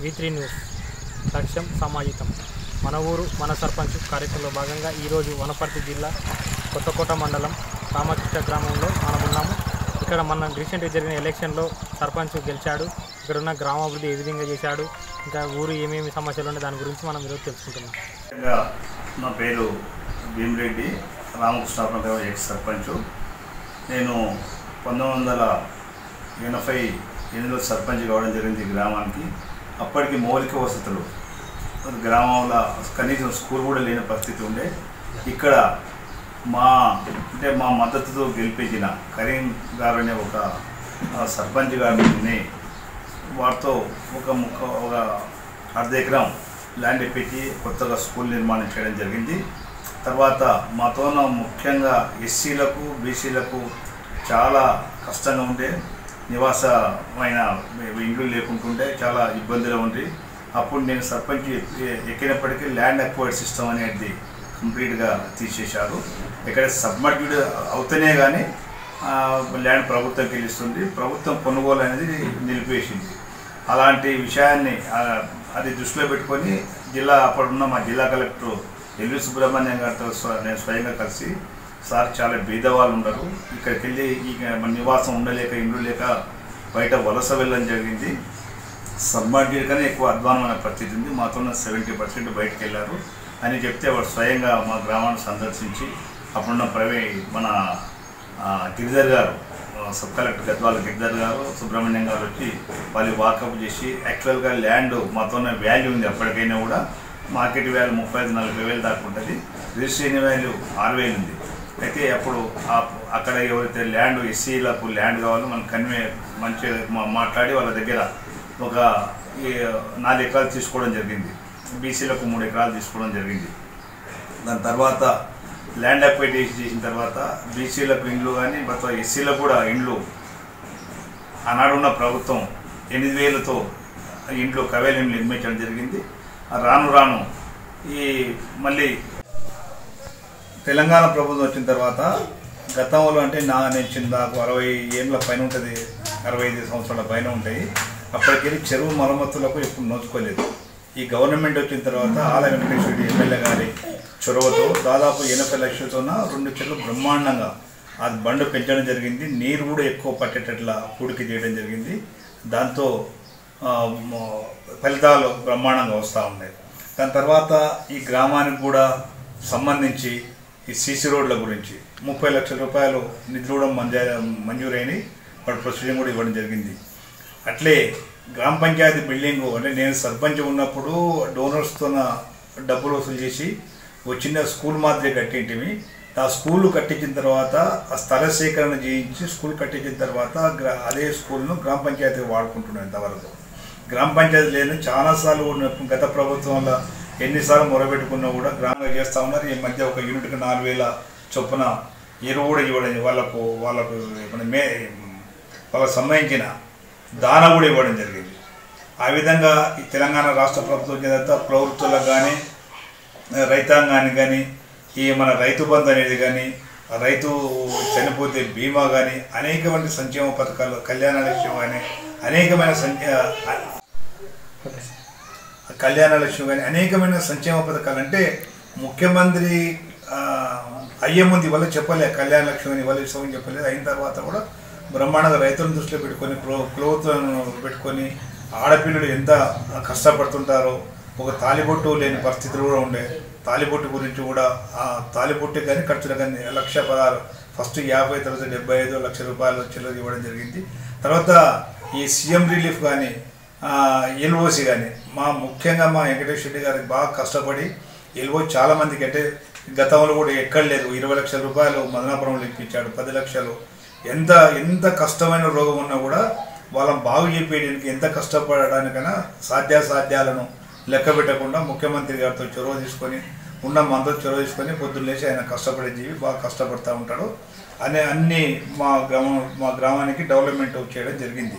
V3 news లక్ష్యం సమాజితం మన ఊరు మన సర్పంచ్ కార్యక్రమంలో భాగంగా ఈరోజు వనపర్తి జిల్లా కొత్తకోట మండలం రామకృష్ణ గ్రామంలో మనం ఉన్నాము. ఇక్కడ మన రీసెంట్గా జరిగిన ఎలక్షన్లో సర్పంచ్ గెలిచాడు. ఇక్కడ ఉన్న గ్రామాభివృద్ధి ఏ విధంగా చేశాడు, ఇంకా ఊరు ఏమేమి సమస్యలు ఉన్నాయి దాని గురించి మనం ఈరోజు తెలుసుకుంటున్నాం. నా పేరు భీమిరెడ్డి, రామకృష్ణాపురం ఎక్స్ సర్పంచ్. నేను 1988లో సర్పంచ్ కావడం జరిగింది ఈ గ్రామానికి. అప్పటికి మౌలిక వసతులు గ్రామంలో కనీసం స్కూల్ కూడా లేని పరిస్థితి ఉండే. ఇక్కడ మా మద్దతుతో గెలిపించిన కరీం గారు అనే ఒక సర్పంచ్ గారిని వారితో ఒక అర్ధ ఎకరం ల్యాండ్ ఇప్పించి కొత్తగా స్కూల్ నిర్మాణం చేయడం జరిగింది. తర్వాత మాతోన ముఖ్యంగా ఎస్సీలకు బీసీలకు చాలా కష్టంగా ఉండే, నివాసమైన ఇండ్లు లేకుంటుండే చాలా ఇబ్బందులు ఉంది. అప్పుడు నేను సర్పంచ్ ఎక్కినప్పటికీ ల్యాండ్ అక్వైర్డ్ సిస్టమ్ అనేది కంప్లీట్గా తీసేశారు. ఇక్కడ సబ్మర్జ్డ్ అవుతూనే కానీ ల్యాండ్ ప్రభుత్వం గెలుస్తుంది, ప్రభుత్వం కొనుగోలు అనేది నిలిపేసింది. అలాంటి విషయాన్ని అది దృష్టిలో పెట్టుకొని అప్పుడున్న మా జిల్లా కలెక్టర్ ఎల్వి సుబ్రహ్మణ్యం గారితో నేను స్వయంగా కలిసి, సార్ చాలా బీదవాళ్ళు ఉండరు, ఇక్కడికి వెళ్ళి మన నివాసం ఉండలేక ఇండ్లు లేక బయట వలస వెళ్ళడం జరిగింది, సబ్మర్జ్డ్ కన్నా ఎక్కువ అధ్వానమైన పరిస్థితి ఉంది, మాతో 70% బయటకు వెళ్ళారు అని చెప్తే వాడు స్వయంగా మా గ్రామాన్ని సందర్శించి అప్పుడున్న మన గిరిధర్ గారు, సబ్ కలెక్టర్ గద్వాల గిరిధర్ గారు, సుబ్రహ్మణ్యం గారు వచ్చి వాళ్ళు వాకప్ చేసి యాక్చువల్గా ల్యాండ్ మాతోనే వాల్యూ ఉంది, అప్పటికైనా కూడా మార్కెట్ వాల్యూ 35-40 వేలు దాకా ఉంటుంది, రిజిస్ట్రేషన్ వాల్యూ 6,000 ఉంది. అయితే అప్పుడు అక్కడ ఎవరైతే ల్యాండ్ ఎస్సీలకు ల్యాండ్ కావాలో మనం మంచిగా మాట్లాడి వాళ్ళ దగ్గర ఒక 4 ఎకరాలు తీసుకోవడం జరిగింది, బీసీలకు 3 ఎకరాలు తీసుకోవడం జరిగింది. దాని తర్వాత ల్యాండ్ అక్వైర్ చేసిన తర్వాత బీసీలకు ఇండ్లు కానీ ఎస్సీలకు కూడా ఇండ్లు ఆనాడున్న ప్రభుత్వం 8,000తో ఇంట్లో కవేలు ఇండ్లు నిర్మించడం జరిగింది. రాను మళ్ళీ తెలంగాణ ప్రభుత్వం వచ్చిన తర్వాత గతంలో అంటే నేను నాకు 60 ఏళ్ళ పైన ఉంటుంది, 65 సంవత్సరాల పైన ఉంటాయి. అప్పటికెళ్ళి చెరువు మరమ్మతులకు ఎప్పుడు నోచుకోలేదు. ఈ గవర్నమెంట్ వచ్చిన తర్వాత ఆల వెంకటేశ్వర ఎమ్మెల్యే గారి చొరవతో దాదాపు 80 లక్షలతో 2 చెరువులు బ్రహ్మాండంగా అది బండు పెంచడం జరిగింది. నీరు కూడా ఎక్కువ పట్టేటట్ల పూడికి చేయడం జరిగింది. దాంతో ఫలితాలు బ్రహ్మాండంగా వస్తూ ఉన్నాయి. దాని తర్వాత ఈ గ్రామానికి కూడా సంబంధించి ఈ సీసీ రోడ్ల గురించి 30 లక్షల రూపాయలు నిధులు కూడా మంజూరైన వాటి ప్రొసీజర్ కూడా ఇవ్వడం జరిగింది. అట్లే గ్రామ పంచాయతీ బిల్డింగు అంటే నేను సర్పంచ్ ఉన్నప్పుడు డోనర్స్తో డబ్బులు వసూలు చేసి ఒక చిన్న స్కూల్ మాదిరి కట్టింటివి. ఆ స్కూల్ కట్టించిన తర్వాత ఆ స్థల సేకరణ చేయించి స్కూల్ కట్టించిన తర్వాత అదే స్కూల్ను గ్రామ పంచాయతీ వాడుకుంటున్నాను. ఇంతవరకు గ్రామ పంచాయతీ లేని చాలాసార్లు గత ప్రభుత్వంలో ఎన్నిసార్లు మొరబెట్టుకున్నా కూడా గ్రామంగా చేస్తూ ఉన్నారు. ఈ మధ్య ఒక యూనిట్కి 4,000 చొప్పున ఎరువు కూడా ఇవ్వడం, వాళ్ళకు వాళ్ళకు సంబంధించిన దాన కూడా ఇవ్వడం జరిగింది. ఆ విధంగా ఈ తెలంగాణ రాష్ట్ర ప్రభుత్వం చేత ప్రభుత్వాలకు కానీ రైతాంగానికి కానీ ఈ మన రైతు బంధు అనేది కానీ రైతు చనిపోతే బీమా కానీ అనేకమైన సంక్షేమ పథకాలు, కళ్యాణ లక్ష్యం కానీ అనేకమైన అనేకమైన సంక్షేమ పథకాలు అంటే ముఖ్యమంత్రి అయ్యే ముందు ఇవాళ చెప్పలే కళ్యాణ లక్ష్యం అని ఇవాళ ఇస్తామని చెప్పలేదు. అయిన తర్వాత కూడా బ్రహ్మాండంగా రైతులను దృష్టిలో పెట్టుకొని ప్రభుత్వాలను పెట్టుకొని ఆడపిల్లలు ఎంత కష్టపడుతుంటారో, ఒక తాలిబొట్టు లేని పరిస్థితులు కూడా ఉండే. తాలిబొట్టు గురించి కూడా ఆ తాలిబొట్టు కానీ ఖర్చులు కానీ 1,16,000 ఫస్ట్ 50, తర్వాత 75 లక్షల రూపాయలు చిల్లర ఇవ్వడం జరిగింది. తర్వాత ఈ సీఎం రిలీఫ్ కానీ ఎల్ఓసి కానీ ముఖ్యంగా మా వెంకటేశ్వర రెడ్డి గారికి బాగా కష్టపడి ఎల్ఓ చాలామందికి అంటే గతంలో కూడా ఎక్కడ లేదు 20 లక్షల రూపాయలు మదనాపురంలో ఇప్పించాడు, 10 లక్షలు. ఎంత కష్టమైన రోగం ఉన్నా కూడా వాళ్ళని బాగు చేయడానికి ఎంత కష్టపడడానికైనా సాధ్యాసాధ్యాలను లెక్క పెట్టకుండా ముఖ్యమంత్రి గారితో చొరవ తీసుకొని ఉన్న మనతో చొరవ తీసుకొని పొద్దున్నేసి ఆయన కష్టపడే జీవి బాగా కష్టపడుతూ ఉంటాడు. అన్నీ మా గ్రామానికి డెవలప్మెంట్ చేయడం జరిగింది.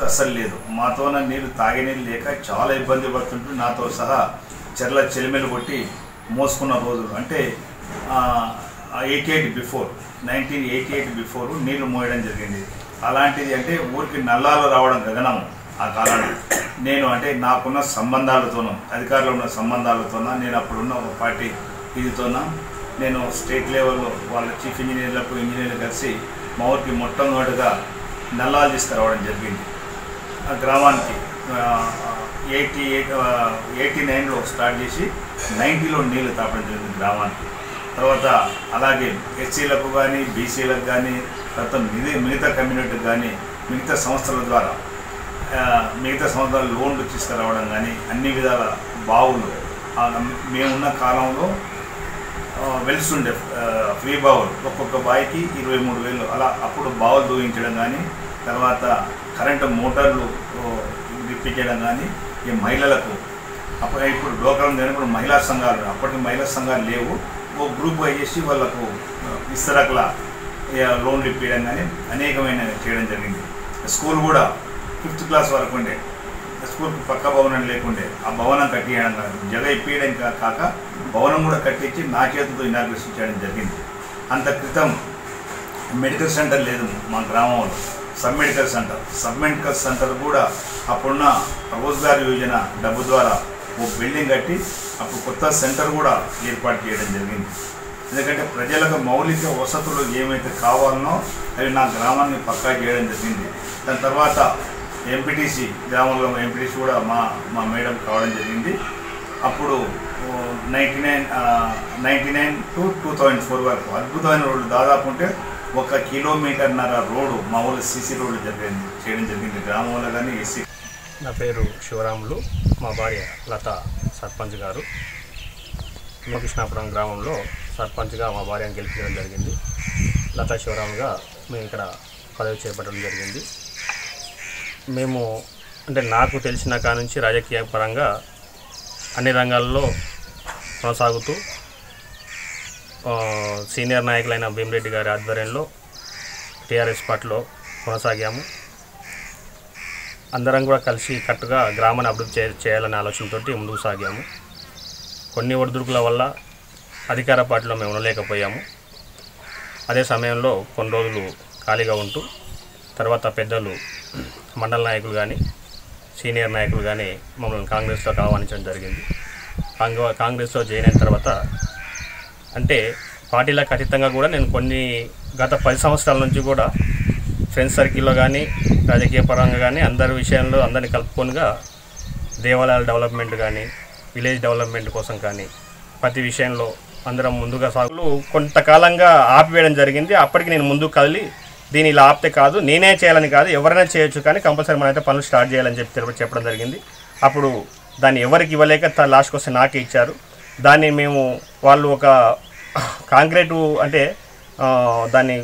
అసలు లేదు, మాతోన నీళ్ళు తాగే నీళ్ళు లేక చాలా ఇబ్బంది పడుతుంటూ నాతో సహా చెర్ల చెలిమెలు కొట్టి మోసుకున్న రోజులు అంటే 1988 బిఫోర్ నీళ్లు మోయడం జరిగింది. అలాంటిది అంటే ఊరికి నల్లాలు రావడం గగనం, ఆ కాలాన్ని నేను అంటే నాకున్న సంబంధాలతోనూ అధికారులు ఉన్న సంబంధాలతోన నేను అప్పుడున్న ఒక పార్టీ ఇదితోన నేను స్టేట్ లెవెల్లో వాళ్ళ చీఫ్ ఇంజనీర్లు కలిసి మా ఊరికి మొట్టమొదటిగా నల్లాలు తీసుకురావడం జరిగింది. ఆ గ్రామానికి 89లో స్టార్ట్ చేసి 90లో నీళ్లు తాపడం జరిగింది గ్రామానికి. తర్వాత అలాగే ఎస్సీలకు కానీ బీసీలకు కానీ తర్వాత మిగతా కమ్యూనిటీకి కానీ మిగతా సంస్థల ద్వారా మిగతా సంస్థల లోన్లు తీసుకురావడం కానీ అన్ని విధాల బావులు మేమున్న కాలంలో వెలుస్తుండే ఫ్రీ బావులు ఒక్కొక్క బావికి 23,000 అలా అప్పుడు బావులు దూయించడం కానీ తర్వాత కరెంటు మోటార్లు ఇప్పించడం కానీ ఈ మహిళలకు ఇప్పుడు డోక్రా జరిగినప్పుడు మహిళా సంఘాలు అప్పటికి మహిళా సంఘాలు లేవు ఓ గ్రూప్ చేసి వాళ్ళకు ఇస్తరకుల లోన్లు ఇప్పించడం కానీ అనేకమైన చేయడం జరిగింది. స్కూల్ కూడా 5th క్లాస్ వరకు ఉండే స్కూల్కి పక్క భవనం లేకుండే ఆ భవనం కట్టియడం కాదు జగ ఇప్పించడం కాక భవనం కూడా కట్టించి నా చేతితో ఇనాగ్రేషన్ చేయడం జరిగింది. అంత క్రితం మెడికల్ సెంటర్ లేదు మా గ్రామంలో. సబ్ మెడికల్ సెంటర్ కూడా అప్పుడున్న రోజ్గార్ యోజన డబ్బు ద్వారా ఓ బిల్డింగ్ కట్టి అప్పుడు కొత్త సెంటర్ కూడా ఏర్పాటు చేయడం జరిగింది. ఎందుకంటే ప్రజలకు మౌలిక వసతులు ఏమైతే కావాలనో అవి నా గ్రామాన్ని పక్కా చేయడం జరిగింది. దాని తర్వాత ఎంపీటీసీ గ్రామంలో ఎంపీటీసీ కూడా మా మేడం కావడం జరిగింది. అప్పుడు 99 to 2004 వరకు అద్భుతమైన రోడ్లు దాదాపు ఉంటే 1 కిలోమీటర్న్నర రోడ్డు మా ఊళ్ళో సీసీ రోడ్లు చేయడం జరిగింది గ్రామంలో కానీ ఎస్సీ. నా పేరు శివరాములు, మా భార్య లత సర్పంచ్ గారు. కృష్ణాపురం గ్రామంలో సర్పంచ్గా మా భార్యను గెలిపించడం జరిగింది. లతా శివరాముగా మేము ఇక్కడ పదవి చేపట్టడం జరిగింది. మేము అంటే నాకు తెలిసిన కాడ నుంచి రాజకీయ పరంగా అన్ని రంగాల్లో కొనసాగుతూ సీనియర్ నాయకులైన భీమిరెడ్డి గారి ఆధ్వర్యంలో టీఆర్ఎస్ పార్టీలో కొనసాగాము. అందరం కూడా కలిసి కట్టుగా గ్రామాన్ని అభివృద్ధి చేయాలనే ఆలోచనతోటి ముందుకు సాగాము. కొన్ని ఒడిదుడుకుల వల్ల అధికార పార్టీలో మేము ఉండలేకపోయాము. అదే సమయంలో కొన్ని రోజులు ఖాళీగా ఉంటూ తర్వాత పెద్దలు మండల నాయకులు కానీ సీనియర్ నాయకులు కానీ మమ్మల్ని కాంగ్రెస్లోకి ఆహ్వానించడం జరిగింది. కాంగ్రెస్లో జాయిన్ అయిన తర్వాత అంటే పార్టీలకు అతీతంగా కూడా నేను గత 10 సంవత్సరాల నుంచి కూడా ఫ్రెండ్స్ సర్కిల్లో కానీ రాజకీయ పరంగా కానీ అందరి విషయంలో అందరినీ కలుపుకొనిగా దేవాలయాల డెవలప్మెంట్ కానీ విలేజ్ డెవలప్మెంట్ కోసం కానీ ప్రతి విషయంలో అందరం ముందుగా సాగులు కొంతకాలంగా ఆపివేయడం జరిగింది. అప్పటికి నేను ముందుకు కదిలి దీని ఇలా ఆపితే కాదు, నేనే చేయాలని కాదు, ఎవరైనా చేయొచ్చు, కానీ కంపల్సరీ మనమైతే పనులు స్టార్ట్ చేయాలని చెప్పడం జరిగింది. అప్పుడు దాన్ని ఎవరికి ఇవ్వలేక లాస్ట్కి వస్తే నాకే ఇచ్చారు. దాన్ని మేము వాళ్ళు ఒక కాంక్రీటు అంటే దాని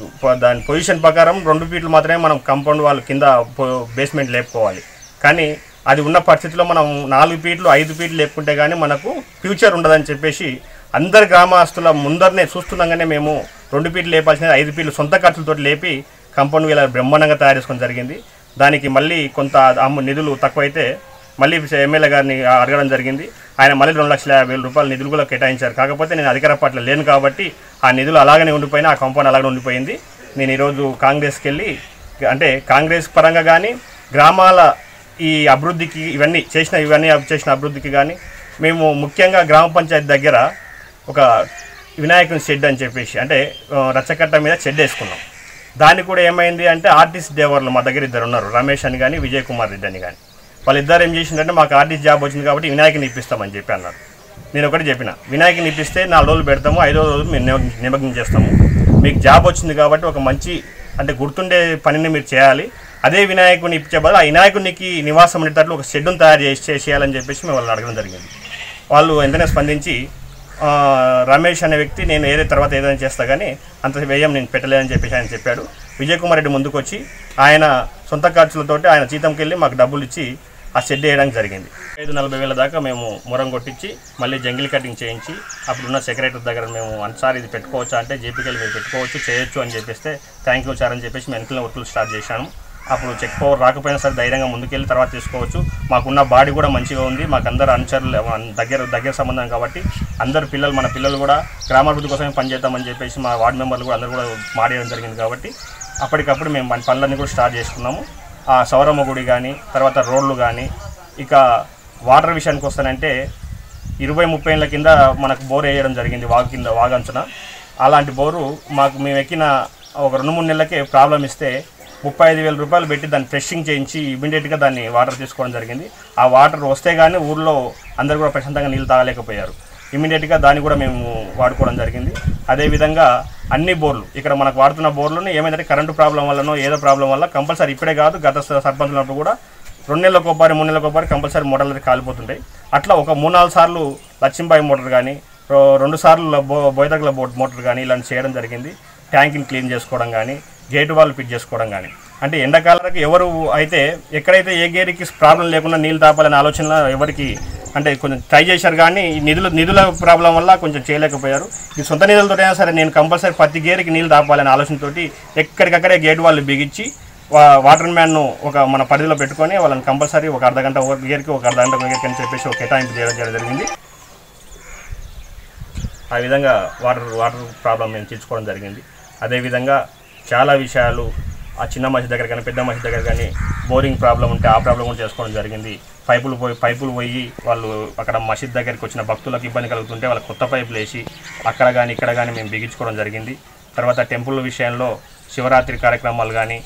పొజిషన్ ప్రకారం 2 ఫీట్లు మాత్రమే మనం కాంపౌండ్ వాళ్ళు కింద బేస్మెంట్ లేపుకోవాలి. కానీ అది ఉన్న పరిస్థితిలో మనం 4 ఫీట్లు 5 ఫీట్లు లేపుకుంటే కానీ మనకు ఫ్యూచర్ ఉండదని చెప్పేసి అందరి గ్రామస్తుల ముందరనే చూస్తున్నాగానే మేము 2 ఫీట్లు లేపాల్సిన 5 ఫీట్లు సొంత ఖర్చులతో లేపి కాంపౌండ్ వీళ్ళ బ్రహ్మాండంగా తయారు చేసుకోవడం జరిగింది. దానికి మళ్ళీ కొంత నిధులు తక్కువైతే మళ్ళీ ఎమ్మెల్యే గారిని అడగడం జరిగింది. ఆయన మళ్ళీ 2,50,000 రూపాయలు నిధులు కూడా కేటాయించారు. కాకపోతే నేను అధికార పార్టీలో లేను కాబట్టి ఆ నిధులు అలాగనే ఉండిపోయినా, ఆ కాంపౌండ్ అలాగే ఉండిపోయింది. నేను ఈరోజు కాంగ్రెస్కి వెళ్ళి అంటే కాంగ్రెస్ పరంగా కానీ గ్రామాల ఈ అభివృద్ధికి ఇవన్నీ చేసిన అభివృద్ధికి కానీ మేము ముఖ్యంగా గ్రామ పంచాయతీ దగ్గర ఒక వినాయకుని షెడ్ అని చెప్పేసి అంటే రచ్చకట్ట మీద షెడ్ వేసుకున్నాం. దాన్ని కూడా ఏమైంది అంటే ఆర్టిస్ట్ దేవర్లు మా దగ్గర 2 ఉన్నారు, రమేష్ అని కానీ విజయ్ కుమార్ రెడ్డి అని కానీ. వాళ్ళిద్దరు ఏం చేసిందంటే మాకు ఆర్టిస్ట్ జాబ్ వచ్చింది కాబట్టి వినాయకుని ఇప్పిస్తామని చెప్పి అన్నారు. నేను ఒకటి చెప్పిన, వినాయకుని ఇప్పిస్తే 4 రోజులు పెడతాము, 5వ రోజు మేము నిమగ్నం చేస్తాము. మీకు జాబ్ వచ్చింది కాబట్టి ఒక మంచి అంటే గుర్తుండే పనిని మీరు చేయాలి. అదే వినాయకుని ఇచ్చే బదులు ఆ వినాయకునికి నివాసం ఉండేటట్లు ఒక షెడ్ను తయారు చేయాలని చెప్పేసి మేము వాళ్ళని అడగడం జరిగింది. వాళ్ళు వెంటనే స్పందించి రమేష్ అనే వ్యక్తి నేను తర్వాత ఏదైనా చేస్తా కానీ అంత వ్యయం నేను పెట్టలేదని చెప్పేసి ఆయన చెప్పాడు. విజయ్ కుమార్ రెడ్డి ముందుకు వచ్చి ఆయన సొంత ఖర్చులతోటి ఆయన జీతంకి వెళ్ళి మాకు డబ్బులు ఇచ్చి ఆ షెడ్ వేయడానికి జరిగింది. 40,000 దాకా మేము మొరం కొట్టించి మళ్ళీ జంగిల్ కటింగ్ చేయించి అప్పుడున్న సెక్రటరీ దగ్గర మేము సార్ ఇది పెట్టుకోవచ్చా అంటే జేపీకెళ్ళి మీరు పెట్టుకోవచ్చు చేయొచ్చు అని చెప్పేస్తే థ్యాంక్ యూ సార్ అని చెప్పేసి మేము వెనకల ఒత్తులు స్టార్ట్ చేశాను. అప్పుడు చెక్ పవర్ రాకపోయినా సరే ధైర్యంగా ముందుకెళ్ళి తర్వాత తీసుకోవచ్చు. మాకున్న బాడీ కూడా మంచిగా ఉంది, మాకు అందరు అనుచరులు దగ్గర సంబంధం కాబట్టి అందరు మన పిల్లలు కూడా గ్రామాభివృద్ధి కోసమే పనిచేద్దామని చెప్పేసి మా వార్డు మెంబర్లు కూడా అందరూ కూడా మాట్లాడడం జరిగింది. కాబట్టి అప్పటికప్పుడు మేము మన పనులన్నీ కూడా స్టార్ట్ చేసుకున్నాము. ఆ సౌరమ్మ గుడి కానీ, తర్వాత రోడ్లు కానీ, ఇక వాటర్ విషయానికి వస్తానంటే 20-30 ఏళ్ళ కింద మనకు బోర్ వేయడం జరిగింది వాగంచున. అలాంటి బోరు మాకు మేము ఎక్కిన ఒక 2-3 నెలలకే ప్రాబ్లం ఇస్తే 35,000 రూపాయలు పెట్టి దాన్ని ఫ్రెషింగ్ చేయించి ఇమీడియట్గా దాన్ని వాటర్ తీసుకోవడం జరిగింది. ఆ వాటర్ వస్తే కానీ ఊళ్ళో అందరూ కూడా ప్రశాంతంగా నీళ్ళు తాగలేకపోయారు. ఇమీడియట్గా దాన్ని కూడా మేము వాడుకోవడం జరిగింది. అదేవిధంగా అన్ని బోర్లు ఇక్కడ మనకు వాడుతున్న బోర్లను ఏమైందంటే కరెంటు ప్రాబ్లం వల్లనో ఏదో ప్రాబ్లం వల్ల కంపల్సరీ ఇప్పుడే కాదు, గత సర్పంచ్ ఉన్నప్పుడు కూడా 2 నెలలకు ఒకసారి 3 నెలలకు ఒకసారి కంపల్సరీ మోటార్లు అయితే కాలిపోతుంటాయి. అట్లా ఒక 3-4 సార్లు లక్ష్మీబాయి మోటార్ కానీ, 2 సార్లు బోయతగల మోటార్ కానీ ఇలాంటి చేయడం జరిగింది. ట్యాంక్ని క్లీన్ చేసుకోవడం కానీ, గేటు వాళ్ళు ఫిట్ చేసుకోవడం కానీ. అంటే ఎండాకాలానికి ఎవరు అయితే ఎక్కడైతే ఏ గేరికి ప్రాబ్లం లేకుండా నీళ్ళు తాపాలనే ఆలోచన ఎవరికి అంటే కొంచెం ట్రై చేశారు, కానీ ఈ నిధుల ప్రాబ్లం వల్ల కొంచెం చేయలేకపోయారు. ఈ సొంత నిధులతో అయినా సరే నేను కంపల్సరీ ప్రతి గేరికి నీళ్ళు తాపాలనే ఆలోచనతోటి ఎక్కడికక్కడే గేటు వాళ్ళు బిగించి వాటర్ మ్యాన్ను ఒక మన పరిధిలో పెట్టుకొని వాళ్ళని కంపల్సరీ ఒక అర్ధగంట ఒక గేర్కి, ఒక అర్ధగంట ఒక గేర్కి అని చెప్పేసి ఒక కేటాయింపు చేయడం జరిగింది. ఆ విధంగా వాటర్ ప్రాబ్లం మేము తీర్చుకోవడం జరిగింది. అదేవిధంగా చాలా విషయాలు ఆ చిన్న మసీద్ దగ్గర కానీ, పెద్ద మసీద్ దగ్గర కానీ బోరింగ్ ప్రాబ్లం ఉంటే ఆ ప్రాబ్లం కూడా చేసుకోవడం జరిగింది. పైపులు పోయి వాళ్ళు అక్కడ మసీద్ దగ్గరికి వచ్చిన భక్తులకు ఇబ్బంది కలుగుతుంటే వాళ్ళకి కొత్త పైపులు వేసి అక్కడ కానీ ఇక్కడ కానీ మేము బిగించుకోవడం జరిగింది. తర్వాత టెంపుల్ విషయంలో శివరాత్రి కార్యక్రమాలు కానీ,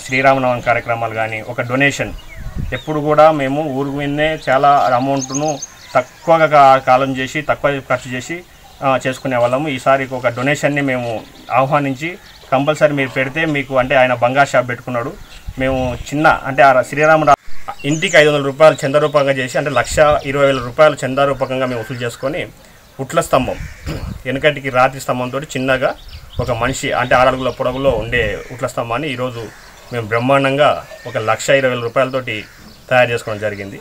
శ్రీరామనవమి కార్యక్రమాలు కానీ, ఒక డొనేషన్ ఎప్పుడు కూడా మేము ఊరు మీదనే చాలా అమౌంట్ను తక్కువగా కాలం చేసి తక్కువ ఖర్చు చేసి చేసుకునే వాళ్ళము. ఈసారి ఒక డొనేషన్ని మేము ఆహ్వానించి కంపల్సరీ మీరు పెడితే మీకు అంటే ఆయన బంగారు షాప్ పెట్టుకున్నాడు. మేము చిన్న అంటే శ్రీరామరావు ఇంటికి 500 రూపాయలు చందారూపకంగా చేసి అంటే 1,20,000 రూపాయలు చందారూపకంగా మేము వసూలు చేసుకొని ఉట్ల స్తంభం వెనుకటికి రాతి స్తంభంతో చిన్నగా ఒక మనిషి అంటే 6 అడుగుల పొడవులో ఉండే ఉట్ల స్తంభాన్ని ఈరోజు మేము బ్రహ్మాండంగా 1,20,000 రూపాయలతోటి తయారు చేసుకోవడం జరిగింది.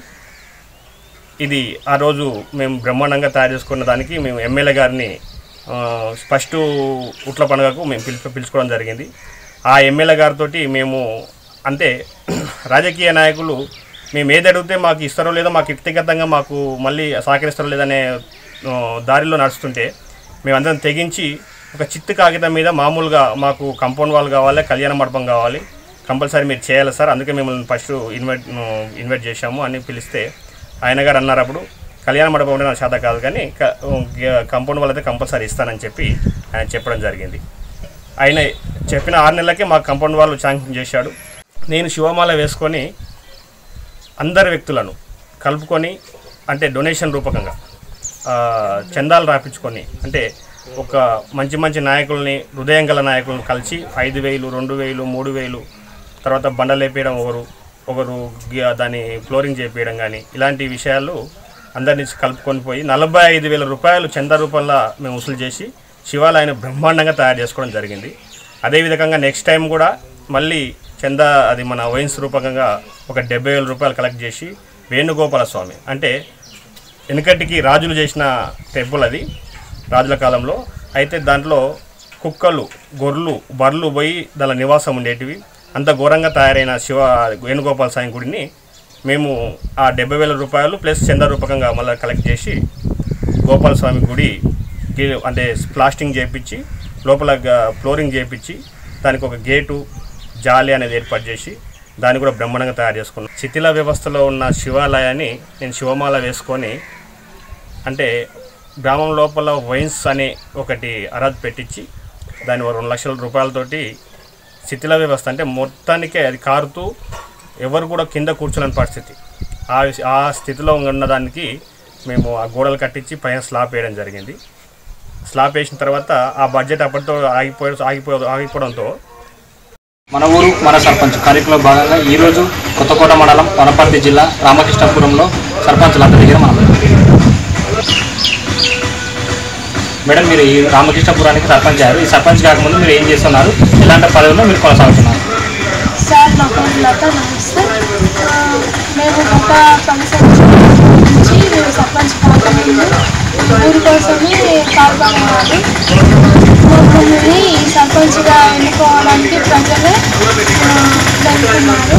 ఇది ఆ రోజు మేము బ్రహ్మాండంగా తయారు చేసుకున్న దానికి మేము ఎమ్మెల్యే గారిని ఫస్ట్ ఉట్ల పండుగకు మేము పిలుచుకోవడం జరిగింది. ఆ ఎమ్మెల్యే గారితో మేము అంటే రాజకీయ నాయకులు మేము ఏది అడిగితే మాకు ఇస్తారో లేదో, మాకు వ్యక్తిగతంగా మాకు మళ్ళీ సహకరిస్తారో లేదనే దారిలో నడుస్తుంటే మేమందరం తెగించి ఒక చిత్తు కాగితం మీద మామూలుగా మాకు కాంపౌండ్ వాల్ కావాలి, కళ్యాణ మండపం కావాలి, కంపల్సరీ మీరు చేయాలి సార్, అందుకే మిమ్మల్ని ఫస్ట్ ఇన్వైట్ చేశాము అని పిలిస్తే ఆయన గారు అన్నారు అప్పుడు కళ్యాణ మండపం అంటే నాకు శాత కాదు కానీ కాంపౌండ్ వాళ్ళైతే కంపల్సరీ ఇస్తానని చెప్పి ఆయన చెప్పడం జరిగింది. ఆయన చెప్పిన 6 నెలలకే మాకు కాంపౌండ్ వాళ్ళు శాంక్షన్ చేశాడు. నేను శివమాల వేసుకొని అందరి వ్యక్తులను కలుపుకొని అంటే డొనేషన్ రూపకంగా చందాలు రాపించుకొని అంటే ఒక మంచి నాయకుల్ని హృదయం గల నాయకులను కలిసి 5,000, 2,000, 3,000 తర్వాత బండలు వేపేయడం, ఒకరు దాన్ని ఫ్లోరింగ్ చేపేయడం కానీ ఇలాంటి విషయాలు అందరినీ కలుపుకొని పోయి 45,000 రూపాయలు చందా రూపంలో మేము వసూలు చేసి శివాలయాన్ని బ్రహ్మాండంగా తయారు చేసుకోవడం జరిగింది. అదేవిధంగా నెక్స్ట్ టైం కూడా మళ్ళీ చందా అది మన వైన్స్ రూపకంగా ఒక 70,000 రూపాయలు కలెక్ట్ చేసి వేణుగోపాల స్వామి అంటే వెనుకటికి రాజులు చేసిన టెంపుల్ అది రాజుల కాలంలో అయితే దాంట్లో కుక్కలు, గొర్రెలు, బర్రెలు పోయి దాని నివాసం ఉండేటివి. అంత ఘోరంగా తయారైన వేణుగోపాల స్వామి గుడిని మేము ఆ 70,000 రూపాయలు ప్లస్ చందా రూపకంగా మళ్ళీ కలెక్ట్ చేసి గోపాల స్వామి గుడి అంటే ప్లాస్టింగ్ చేయించి లోపల ఫ్లోరింగ్ చేయించి దానికి ఒక గేటు, జాలి అనేది ఏర్పాటు చేసి దాన్ని కూడా బ్రహ్మాండంగా తయారు చేసుకున్నాను. శిథిల వ్యవస్థలో ఉన్న శివాలయాన్ని నేను శివమాల వేసుకొని అంటే గ్రామం లోపల వైన్స్ అనే ఒకటి అరాధ పెట్టించి దాని 2 లక్షల రూపాయలతోటి శిథిల వ్యవస్థ అంటే మొత్తానికే అది కారుతూ ఎవరు కూడా కింద కూర్చోలేని పరిస్థితి ఆ స్థితిలో ఉన్నదానికి మేము ఆ గోడలు కట్టించి పైన స్లాబ్ వేయడం జరిగింది. స్లాబ్ వేసిన తర్వాత ఆ బడ్జెట్ అప్పటితో ఆగిపోవడంతో మన ఊరు మన సర్పంచ్ కార్యక్రమంలో భాగంగా ఈరోజు కొత్తకోట మండలం వనపర్తి జిల్లా రామకృష్ణపురంలో సర్పంచులందరి దగ్గర మనం మేడం మీరు ఈ రామకృష్ణపురానికి సర్పంచ్ అయ్యారు. ఈ సర్పంచ్ కాకముందు మీరు ఏం చేస్తున్నారు, ఎలాంటి పదవుల్లో మీరు కొనసాగుతున్నారు? సార్ నా పేరు లత, నమస్తే. మేము గత 10 సంవత్సరాల నుంచి మేము సర్పంచ్ కాకముందు ఊరి కోసమే పాల్గొనేవారు. మమ్మల్ని ఈ సర్పంచ్గా ఎన్నుకోవడానికి ప్రజలే జరుగుతున్నారు.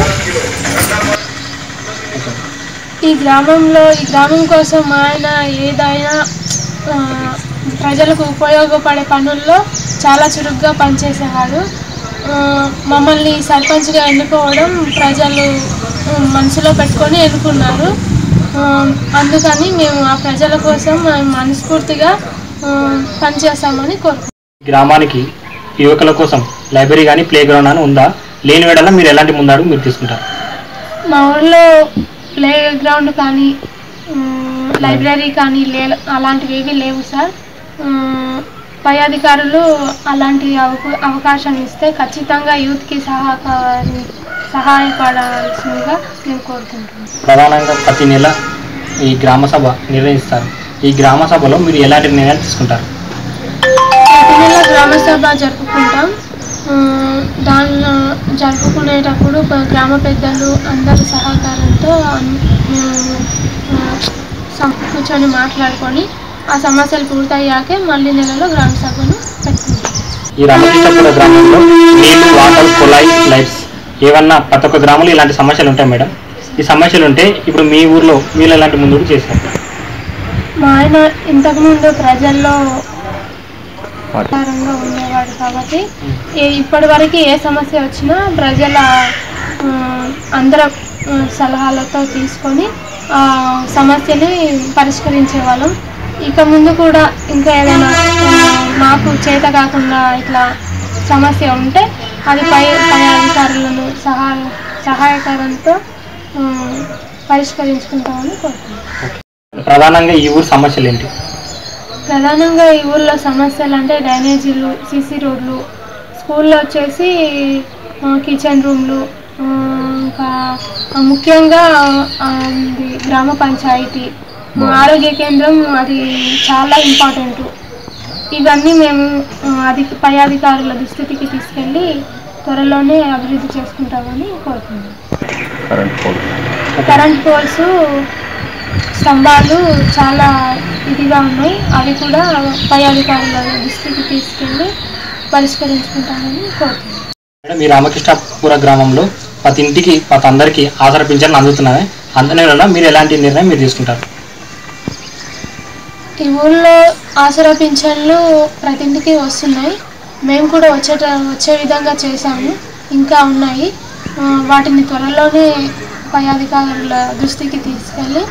ఈ గ్రామం కోసం ఆయన ఏదైనా ప్రజలకు ఉపయోగపడే పనుల్లో చాలా చురుగ్గా పనిచేసేవాడు. మమ్మల్ని సర్పంచ్గా ఎన్నుకోవడం ప్రజలు మనసులో పెట్టుకొని ఎన్నుకున్నారు. అందుకని మేము ఆ ప్రజల కోసం మనస్ఫూర్తిగా పనిచేస్తామని కోరుకుంటున్నాం. గ్రామానికి యువకుల కోసం లైబ్రరీ కానీ ప్లే గ్రౌండ్ అని ఉందా? లేని వేళ మీరు ఎలాంటి ముందడుగు మీరు తీసుకుంటారు? మా ఊళ్ళో ప్లే గ్రౌండ్ కానీ లైబ్రరీ కానీ అలాంటివి ఏవి లేవు సార్. పై అధికారులు అలాంటి అవకాశం ఇస్తే ఖచ్చితంగా యూత్కి సహాయపడాల్సిందిగా నేను కోరుకుంటున్నాను. ప్రధానంగా ప్రతి నెల ఈ గ్రామ సభ నిర్వహిస్తారు. ఈ గ్రామ సభలో మీరు ఎలాంటి నిర్ణయాలు తీసుకుంటారు? ప్రతి నెల గ్రామ సభ జరుపుకుంటాం. దానిలో జరుపుకునేటప్పుడు గ్రామ పెద్దలు అందరి సహకారంతో మేము కూర్చొని మాట్లాడుకొని ఆ సమస్యలు పూర్తయ్యాకే మళ్ళీ నెలలో గ్రామ సభను పెట్టుకుంటాం. ఈ రామకృష్ణపుర గ్రామంలో నీళ్లు, వాటర్, కుళాయి, లైట్స్ ఏమన్నా ప్రతి ఒక్క గ్రామంలో ఇలాంటి సమస్యలు ఉంటాయి మేడం. ఈ సమస్యలు ఉంటే ఇప్పుడు మీ ఊర్లో మీరు ఎలాంటి ముందుకు చేస్తారు? మా ఆయన ఇంతకుముందు ప్రజల్లో ఆధారంగా ఉండేవాడు కాబట్టి ఇప్పటి వరకు ఏ సమస్య వచ్చినా ప్రజల అందరి సలహాలతో తీసుకొని ఆ సమస్యని పరిష్కరించే వాళ్ళం. ఇక ముందు కూడా ఇంకా ఏదైనా మాకు చేత కాకుండా ఇట్లా సమస్య ఉంటే అది పై అధికారులను సహాయకారంతో పరిష్కరించుకుంటామని కోరుతున్నాం. ప్రధానంగా ఈ ఊరు సమస్యలు ఏంటి? ప్రధానంగా ఈ ఊళ్ళో సమస్యలు అంటే డ్రైనేజీలు, సీసీ రోడ్లు, స్కూల్లో వచ్చేసి కిచెన్ రూమ్లు, ఇంకా ముఖ్యంగా గ్రామ పంచాయతీ, ఆరోగ్య కేంద్రం అది చాలా ఇంపార్టెంట్. ఇవన్నీ మేము పై అధికారుల దృష్టికి తీసుకెళ్ళి త్వరలోనే అభివృద్ధి చేసుకుంటామని కోరుతున్నాం. కరెంట్ పోల్స్, స్తంభాలు చాలా ఇదిగా ఉన్నాయి. అవి కూడా పై అధికారుల దృష్టికి తీసుకెళ్ళి పరిష్కరించుకుంటామని కోరుతున్నాం. మేడం, ఈ రామకృష్ణపుర గ్రామంలో ప్రతి ఇంటికి ప్రతి అందరికీ ఆసరా పింఛన్లు అందుతున్నాయి. అందునే మీరు ఎలాంటి నిర్ణయం మీరు తీసుకుంటారు? ఈ ఊళ్ళో ఆసరా పింఛన్లు ప్రతి ఇంటికి వస్తున్నాయి. మేము కూడా వచ్చే విధంగా చేశాము. ఇంకా ఉన్నాయి. వాటిని త్వరలోనే పై అధికారుల దృష్టికి తీసుకెళ్ళి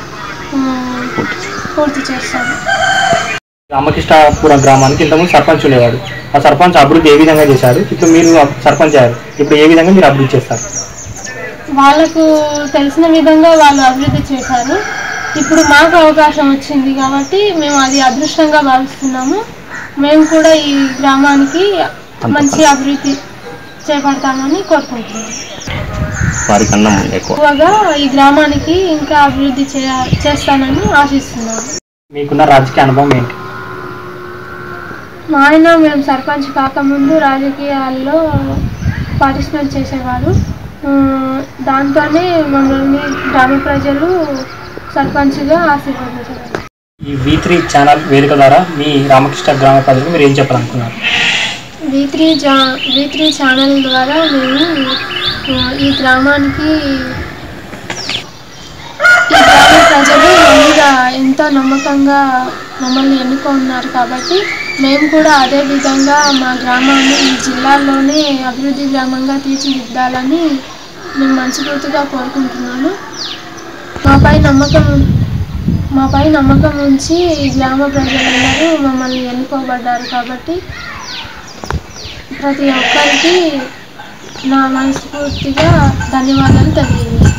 పూర్తి చేస్తాము. రామకృష్ణపుర గ్రామానికి ఇంతకుముందు సర్పంచ్ ఉండేవాడు. ఆ సర్పంచ్ అభివృద్ధి ఏ విధంగా చేశారు? ఇప్పుడు మీరు సర్పంచ్ అయ్యారు. ఇప్పుడు ఏ విధంగా మీరు అభివృద్ధి చేస్తారు? వాళ్ళకు తెలిసిన విధంగా వాళ్ళు అభివృద్ధి చేశారు. ఇప్పుడు మాకు అవకాశం వచ్చింది కాబట్టి మేము అది అదృష్టంగా భావిస్తున్నాము. మేము కూడా ఈ గ్రామానికి మంచి అభివృద్ధి చేపడతామని కోరుకుంటున్నాము. ఎక్కువగా ఈ గ్రామానికి ఇంకా అభివృద్ధి చేస్తానని ఆశిస్తున్నాము. మీకున్న రాజకీయ అనుభవం ఏంటి? మా ఆయన మేము సర్పంచ్ కాకముందు రాజకీయాల్లో పార్టిసిపేట్ చేసేవారు. దాంతోనే మమ్మల్ని గ్రామ ప్రజలు సర్పంచ్గా ఆశీర్వదించారు. ఈ V3 ఛానల్ వేదిక ద్వారా మీ రామకృష్ణ గ్రామ ప్రజలకు మీరు ఏం చెప్పాలనుకున్నారు? V3 ఛానల్ ద్వారా మేము ఈ గ్రామ ప్రజలు మీద ఎంతో నమ్మకంగా మమ్మల్ని ఎన్నుకున్నారు కాబట్టి మేము కూడా అదే విధంగా మా గ్రామాన్ని ఈ జిల్లాలోనే అభివృద్ధి గ్రామంగా తీర్చిదిద్దాలని మేము మనస్ఫూర్తిగా కోరుకుంటున్నాను. మాపై నమ్మకం ఉంచి ఈ గ్రామ ప్రజలందరూ మమ్మల్ని ఎన్నుకోబడ్డారు కాబట్టి ప్రతి ఒక్కరికి నా మనస్ఫూర్తిగా ధన్యవాదాలు తెలియజేస్తాను.